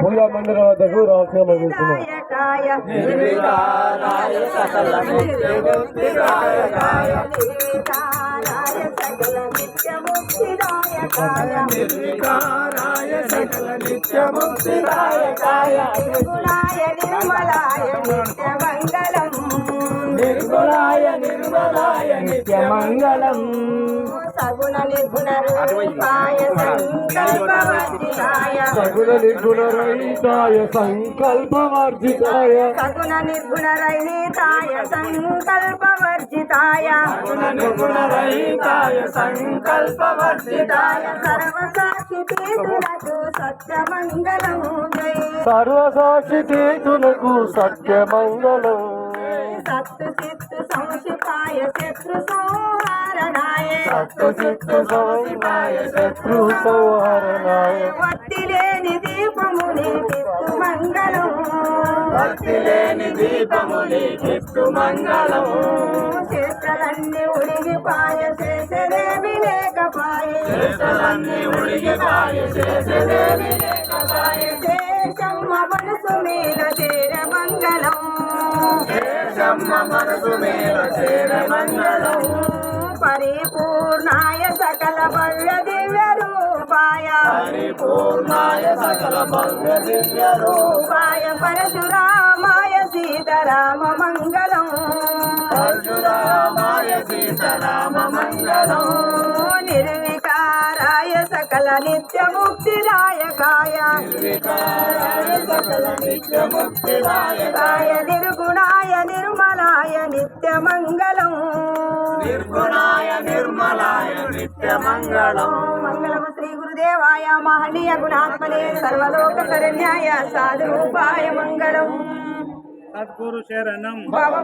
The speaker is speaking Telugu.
పూజా మందిరం వద్దకు రాష్ట్రం వెళ్తున్నాం. నిర్వికారాయ సకల నిత్యముక్తిదాయకాయ నిర్గుణాయ నిర్మలాయ నిత్యమంగళం నిర్గుణాయ నిర్మలాయ నిత్యమంగళం సగుణ నిర్గుణ రూపాయ సంకల్పవర్జితాయ సగుణ నిర్గుణ రహితాయ సంకల్పవర్జితాయ సగుణ నిర్గుణ రహితాయ సంకల్పవర్జితాయ నిర్గుణ రహితాయ సంకల్పవర్జితాయ సర్వసాక్షి తీతులకు సత్యమంగళం జై సర్వసాక్షి తీతులకు సత్యమంగళం సత్తు చిత్తు సంశితాయ శత్రు సంహారణాయ సత్తు చిత్తు సంహాయ శత్రు సంహరణాయ వత్తిలేని దీపముని కిత్తు మంగళం భక్తిలేని దీపముని కిత్తు మంగళం చేష్టలన్నీ ఉడిగిపాయ చేసేదేమి లేకపాయ చేతలన్నీ ఉడిగిపాయ చేసేదేవి లేకపాయ శేషమ్మ మనసు మీద చేర మంగళం శేషమ్మ మనసు మేల చేర మంగళం పరిపూర్ణాయ సకల భవ్య దివ్య రూపాయ పరిపూర్ణాయ సకల భవ్య దివ్య రూపాయ పరశురామాయ సీతారామ మంగళం పరశురామాయ సీతారామ మంగళం నిర్వికారాయ సకల నిత్యముక్తిదాయకాయ నిర్వికారాయ సకల నిత్యముక్తిదాయకాయ నిర్గుణాయ నిర్మలాయ నిత్యమంగళం నిర్గుణాయ నిర్మలాయ నిత్యమంగళం మంగళం శ్రీ గురుదేవాయ మహనీయ గుణాత్మనే సర్వలోక శరణ్యాయ సాధురూపాయ మంగళం సద్గురు శరణం బాబా